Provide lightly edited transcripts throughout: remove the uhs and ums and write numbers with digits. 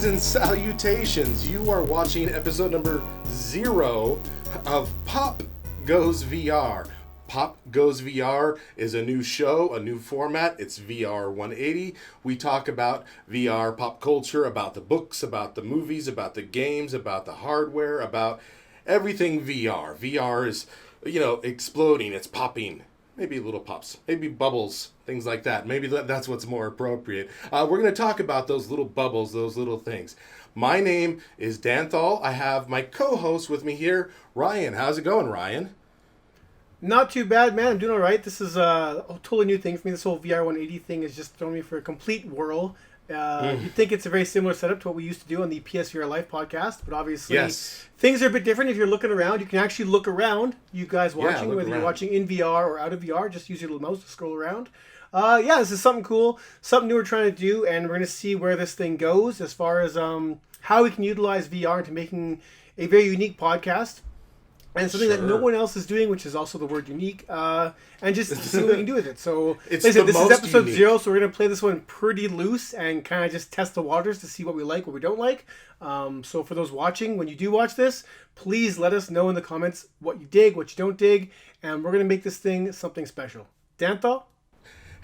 Greetings and salutations. You are watching episode number 0 of Pop Goes VR. Pop Goes VR is a new show, a new format. It's VR180. We talk about VR pop culture, about the books, about the movies, about the games, about the hardware, about everything VR. VR is, exploding. It's popping. Maybe little pops, maybe bubbles, things like that. Maybe that's what's more appropriate. We're going to talk about those little bubbles, those little things. My name is Danthol. I have my co-host with me here, Ryan. How's it going, Ryan? Not too bad, man. I'm doing all right. This is a totally new thing for me. This whole VR180 thing has just thrown me for a complete whirl. You'd think it's a very similar setup to what we used to do on the PSVR Live podcast, but obviously things are a bit different. If you're looking around, you can actually look around. You guys watching, whether you're watching in VR or out of VR, just use your little mouse to scroll around. This is something cool, something new we're trying to do, and we're going to see where this thing goes as far as how we can utilize VR into making a very unique podcast. And something that no one else is doing, which is also the word unique, and just see what we can do with it. So, this is episode 0, so we're going to play this one pretty loose and kind of just test the waters to see what we like, what we don't like. So for those watching, when you do watch this, please let us know in the comments what you dig, what you don't dig, and we're going to make this thing something special. Danthol?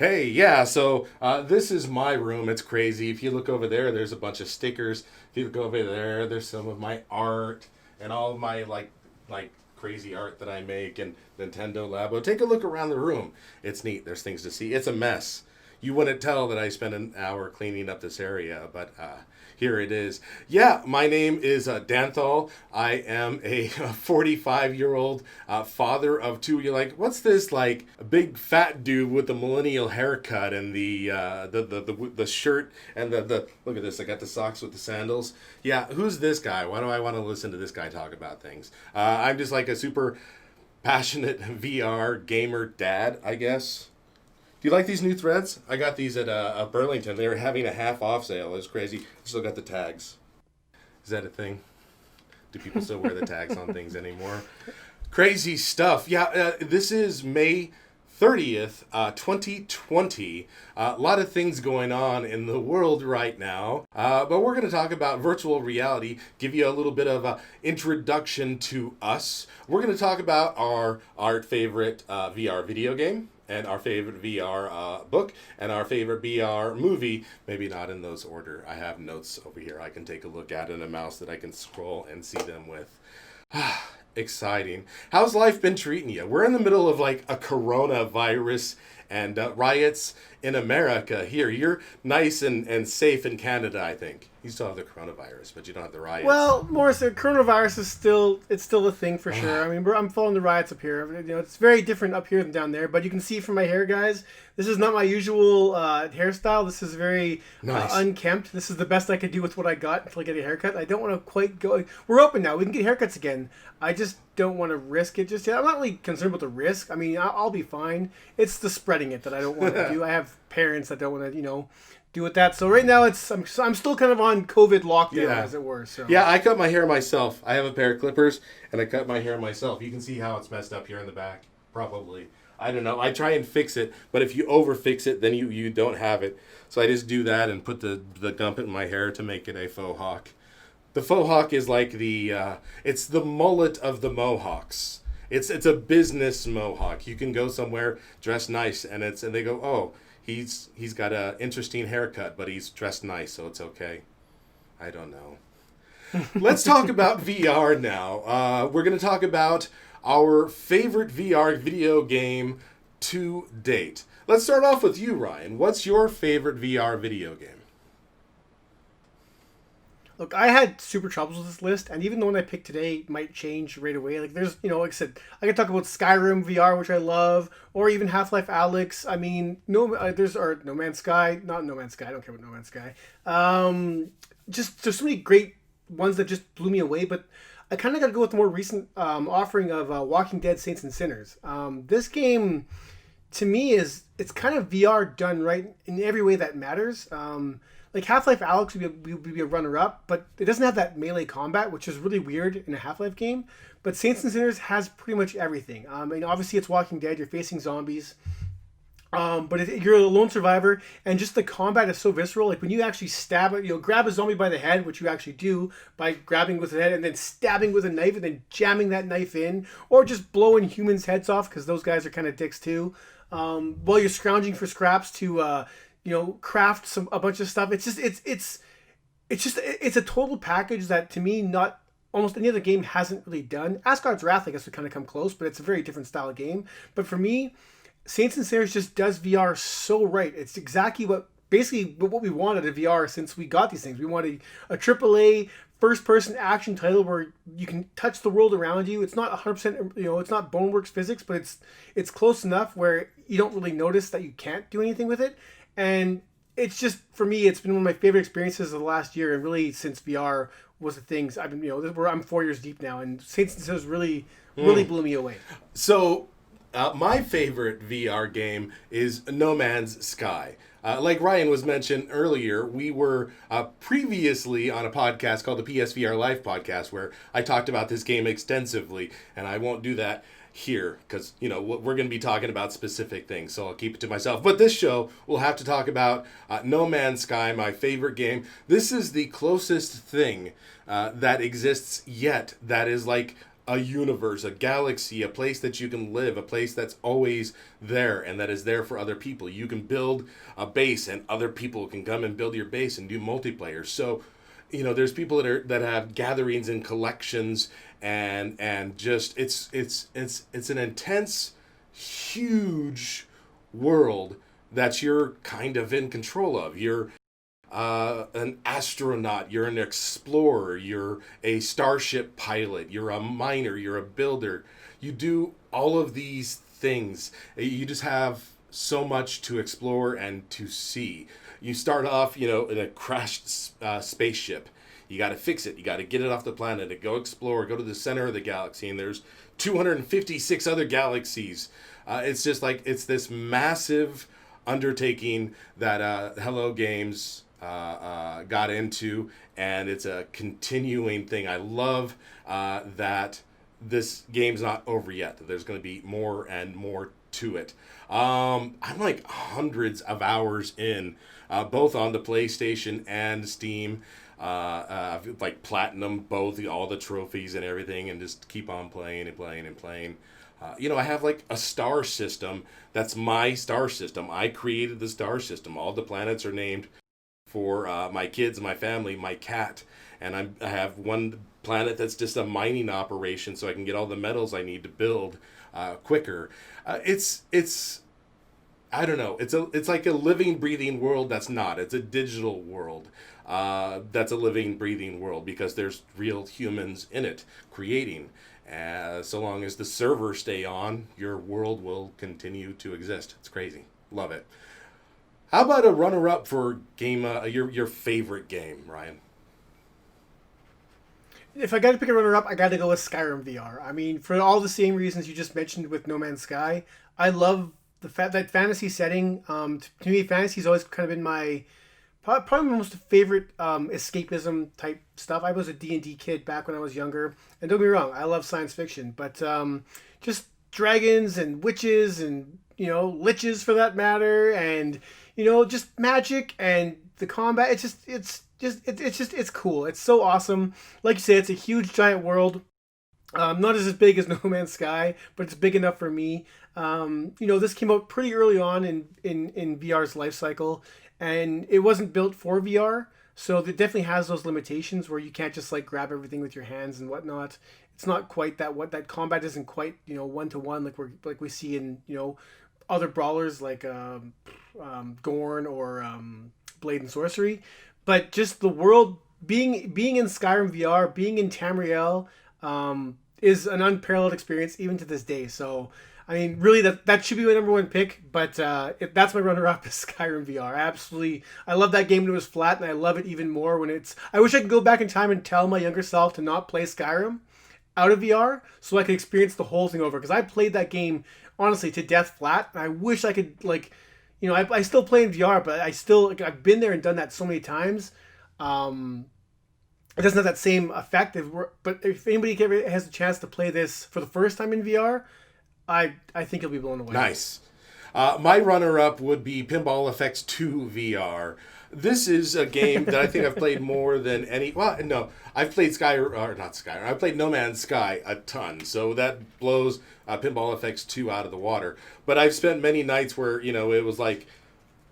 Hey, yeah, so this is my room. It's crazy. If you look over there, there's a bunch of stickers. If you look over there, there's some of my art and all of my, like crazy art that I make and Nintendo Labo. Take a look around the room. It's neat. There's things to see. It's a mess. You wouldn't tell that I spent an hour cleaning up this area, but here it is. Yeah, my name is Danthol. I am a 45-year-old father of 2. You're like, what's this, like, a big fat dude with the millennial haircut and the shirt and the look at this, I got the socks with the sandals. Yeah, who's this guy? Why do I want to listen to this guy talk about things? I'm just like a super passionate VR gamer dad, I guess. Do you like these new threads? I got these at Burlington. They were having a half-off sale. It was crazy. Still got the tags. Is that a thing? Do people still wear the tags on things anymore? Crazy stuff. Yeah, this is May 30th, 2020. A lot of things going on in the world right now. But we're going to talk about virtual reality, give you a little bit of an introduction to us. We're going to talk about our favorite VR video game, and our favorite VR book, and our favorite VR movie. Maybe not in those order. I have notes over here I can take a look at and a mouse that I can scroll and see them with. Exciting. How's life been treating you? We're in the middle of like a coronavirus and riots in America here. You're nice and safe in Canada, I think. You still have the coronavirus, but you don't have the riots. Well, Morris, the coronavirus is still a thing for sure. I mean, I'm following the riots up here. It's very different up here than down there. But you can see from my hair, guys, this is not my usual hairstyle. This is very unkempt. This is the best I could do with what I got until I get a haircut. I don't want to quite go. We're open now. We can get haircuts again. I just don't want to risk it just yet. I'm not really concerned about the risk. I mean, I'll be fine. It's the spreading it that I don't want to do. I have parents that don't want to, do with that. So right now I'm still kind of on COVID lockdown, as it were. So yeah, I cut my hair myself. I have a pair of clippers and I cut my hair myself. You can see how it's messed up here in the back. Probably. I don't know. I try and fix it, but if you over fix it, then you don't have it. So I just do that and put the gump in my hair to make it a faux hawk. The faux hawk is like it's the mullet of the mohawks. It's a business mohawk. You can go somewhere, dress nice, and they go, oh, He's got an interesting haircut, but he's dressed nice, so it's okay. I don't know. Let's talk about VR now. We're going to talk about our favorite VR video game to date. Let's start off with you, Ryan. What's your favorite VR video game? Look, I had super troubles with this list, and even the one I picked today might change right away. Like, there's, like I said, I can talk about Skyrim VR, which I love, or even Half-Life Alyx. I mean, No Man's Sky. Not No Man's Sky. I don't care about No Man's Sky. Just there's so many great ones that just blew me away, but I kind of got to go with the more recent offering of Walking Dead: Saints and Sinners. This game, to me, it's kind of VR done right in every way that matters. Like Half-Life Alyx would be a runner-up, but it doesn't have that melee combat, which is really weird in a Half-Life game. But Saints and Sinners has pretty much everything. I mean, obviously it's Walking Dead. You're facing zombies. But you're a lone survivor, and just the combat is so visceral. Like when you actually stab it, grab a zombie by the head, which you actually do by grabbing with the head and then stabbing with a knife and then jamming that knife in, or just blowing humans' heads off because those guys are kind of dicks too. While you're scrounging for scraps to, craft a bunch of stuff. It's a total package that to me not almost any other game hasn't really done. Asgard's Wrath, I guess, would kind of come close, but it's a very different style of game. But for me, Saints and Sinners just does VR so right. It's exactly what we wanted of VR since we got these things. We wanted a AAA first-person action title where you can touch the world around you. It's not 100%, it's not Boneworks physics, but it's close enough where you don't really notice that you can't do anything with it. And it's just, for me, it's been one of my favorite experiences of the last year, and really since VR was the things I've been, I'm 4 years deep now, and Saints and Sinners really blew me away. So, my favorite VR game is No Man's Sky. Like Ryan was mentioned earlier, we were previously on a podcast called the PSVR Live podcast where I talked about this game extensively, and I won't do that here because we're going to be talking about specific things, so I'll keep it to myself. But this show we'll have to talk about No Man's Sky, my favorite game. This is the closest thing that exists yet that is like a universe, a galaxy, a place that you can live, a place that's always there and that is there for other people. You can build a base and other people can come and build your base and do multiplayer. So there's people that have gatherings and collections, and just it's an intense, huge world that you're kind of in control of. You're an astronaut, you're an explorer, you're a starship pilot, you're a miner, you're a builder. You do all of these things. You just have so much to explore and to see. You start off, in a crashed spaceship. You got to fix it. You got to get it off the planet and go explore, go to the center of the galaxy, and there's 256 other galaxies. It's just like, it's this massive undertaking that Hello Games got into, and it's a continuing thing. I love that this game's not over yet. There's going to be more and more to it. I'm like hundreds of hours in, both on the PlayStation and Steam. Like platinum both, all the trophies and everything, and just keep on playing and playing and playing. I have like a star system. That's my star system. I created the star system. All the planets are named for my kids, my family, my cat. And I have one planet that's just a mining operation so I can get all the metals I need to build quicker. It's I don't know. It's like a living, breathing world that's not. It's a digital world that's a living, breathing world because there's real humans in it creating. So long as the servers stay on, your world will continue to exist. It's crazy. Love it. How about a runner-up for game? Your favorite game, Ryan? If I got to pick a runner-up, I got to go with Skyrim VR. I mean, for all the same reasons you just mentioned with No Man's Sky, I love the fact that fantasy setting. To me, fantasy's always kind of been my probably my most favorite escapism type stuff. I was a D&D kid back when I was younger, and don't get me wrong, I love science fiction, but just dragons and witches and liches for that matter, and just magic and the combat. It's cool. It's so awesome. Like you said, it's a huge giant world. Not as big as No Man's Sky, but it's big enough for me. This came out pretty early on in VR's life cycle, and it wasn't built for VR, so it definitely has those limitations where you can't just like grab everything with your hands and whatnot. It's not quite that combat isn't quite one to one like we see in other brawlers like Gorn or Blade and Sorcery, but just the world being in Skyrim VR, being in Tamriel, is an unparalleled experience even to this day. So I mean, really, that should be my number one pick, but that's my runner-up is Skyrim VR. I love that game when it was flat, and I love it even more when it's. I wish I could go back in time and tell my younger self to not play Skyrim out of VR, so I could experience the whole thing over. Because I played that game honestly to death flat, and I wish I could I still play in VR, but I've been there and done that so many times. It doesn't have that same effect, but if anybody ever has a chance to play this for the first time in VR, I think you'll be blown away. Nice. My runner-up would be Pinball Effects 2 VR. This is a game that I think I've played more than any. Well, no, I've played I've played No Man's Sky a ton, so that blows Pinball Effects 2 out of the water. But I've spent many nights where it was like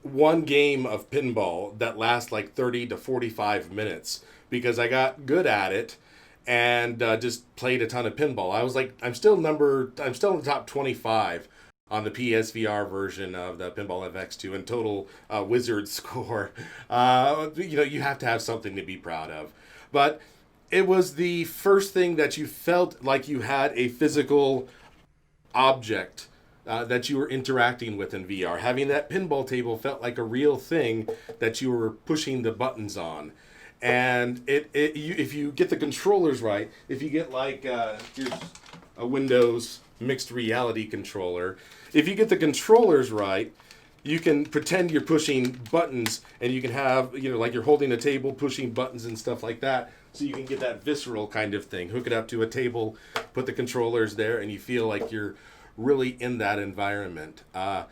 one game of pinball that lasts like 30 to 45 minutes because I got good at it and just played a ton of pinball. I'm still in the top 25 on the PSVR version of the Pinball FX2 and total wizard score. You have to have something to be proud of. But it was the first thing that you felt like you had a physical object that you were interacting with in VR. Having that pinball table felt like a real thing that you were pushing the buttons on. And if you get the controllers right, if you get here's a Windows mixed reality controller, if you get the controllers right, you can pretend you're pushing buttons and you can have, like you're holding a table, pushing buttons and stuff like that. So you can get that visceral kind of thing. Hook it up to a table, put the controllers there, and you feel like you're really in that environment. I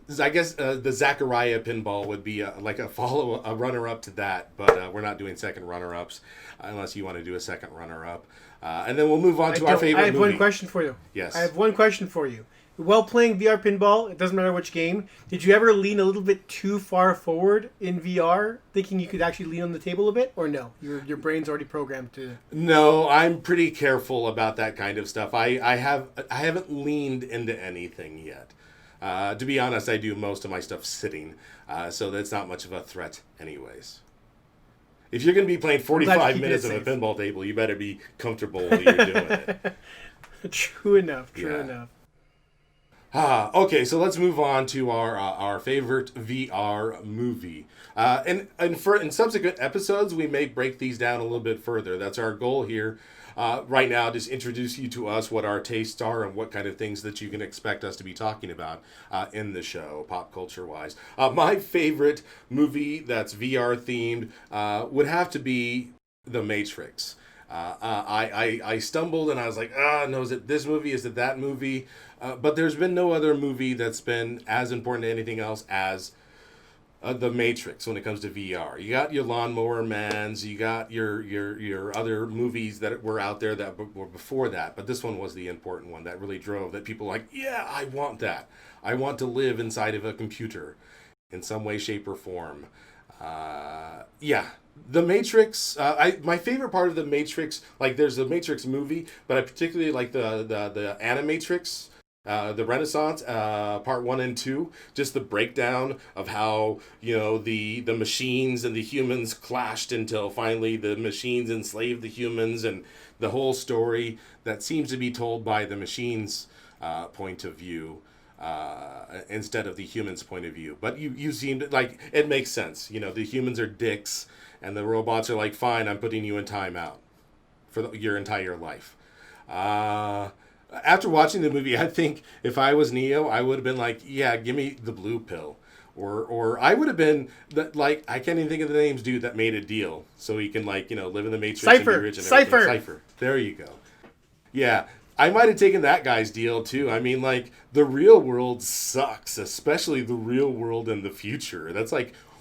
guess the Zachariah pinball would be a runner-up to that, but we're not doing second runner-ups unless you want to do a second runner-up. And then we'll move on to our favorite movie. I have one question for you. Yes. I have one question for you. While playing VR pinball, it doesn't matter which game, did you ever lean a little bit too far forward in VR, thinking you could actually lean on the table a bit, or no? Your brain's already programmed to. No, I'm pretty careful about that kind of stuff. I haven't leaned into anything yet. To be honest, I do most of my stuff sitting, so that's not much of a threat, anyways. If you're going to be playing 45 minutes of a pinball table, you better be comfortable while you're doing it. True enough. Okay, so let's move on to our favorite VR movie. And in subsequent episodes, we may break these down a little bit further. That's our goal here. Right now, just introduce you to us, what our tastes are, and what kind of things that you can expect us to be talking about in the show, pop culture-wise. My favorite movie that's VR-themed would have to be The Matrix. I stumbled and I was like, no, is it this movie? Is it that movie? But there's been no other movie that's been as important to anything else as The Matrix when it comes to VR. You got your Lawnmower Mans, you got your other movies that were out there that were before that, but this one was the important one that really drove that people were like, yeah, I want that. I want to live inside of a computer in some way, shape, or form. The Matrix. My favorite part of the Matrix, like there's the Matrix movie, but I particularly like the Animatrix, the Renaissance, part 1 and 2. Just the breakdown of how the machines and the humans clashed until finally the machines enslaved the humans, and the whole story that seems to be told by the machines' point of view. Instead of the humans' point of view. But you seem to, like, it makes sense. The humans are dicks, and the robots are like, fine, I'm putting you in timeout for your entire life. After watching the movie, I think if I was Neo, I would have been like, yeah, give me the blue pill. Or I would have been, I can't even think of the names, dude, that made a deal so he can, live in the Matrix and be rich and everything. Cypher. There you go. Yeah. I might have taken that guy's deal, too. I mean, the real world sucks, especially the real world in the future. That's,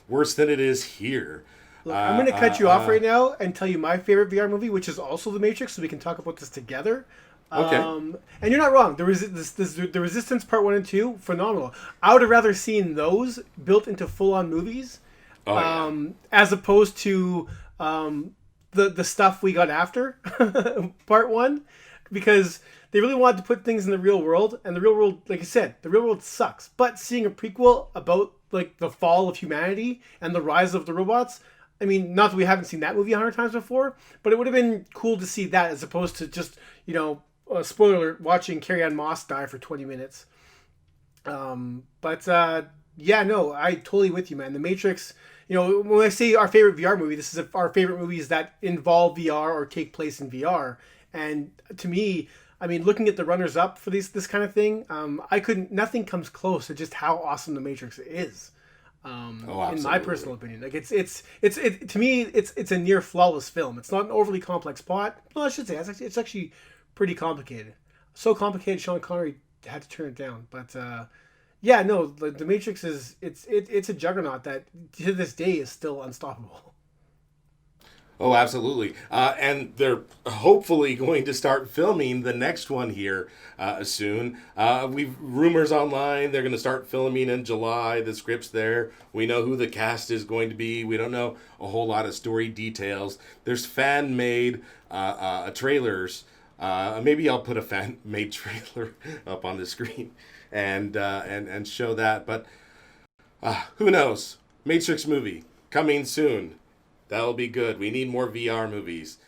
worse than it is here. Look, I'm going to cut you off right now and tell you my favorite VR movie, which is also The Matrix, so we can talk about this together. Okay. And you're not wrong. The Resistance Part 1 and 2, phenomenal. I would have rather seen those built into full-on movies as opposed to the stuff we got after Part 1. Because they really wanted to put things in the real world, and the real world, like I said, the real world sucks. But seeing a prequel about the fall of humanity and the rise of the robots, I mean, not that we haven't seen that movie 100 times before, but it would have been cool to see that as opposed to just spoiler alert, watching Carrie-Anne Moss die for 20 minutes. I totally with you, man. The Matrix. When I say our favorite VR movie, this is our favorite movies that involve VR or take place in VR. And to me, I mean, looking at the runners-up for this kind of thing, nothing comes close to just how awesome The Matrix is. In my personal opinion, it's to me, it's a near flawless film. It's not an overly complex plot. Well, I should say it's actually pretty complicated. So complicated, Sean Connery had to turn it down. But Yeah, no, the Matrix is it's a juggernaut that to this day is still unstoppable. Oh, absolutely. And they're hopefully going to start filming the next one here soon. We've rumors online they're going to start filming in July. The script's there. We know who the cast is going to be. We don't know a whole lot of story details. There's fan made trailers. Maybe I'll put a fan made trailer up on the screen and show that. But who knows? Matrix movie coming soon. That'll be good. We need more VR movies.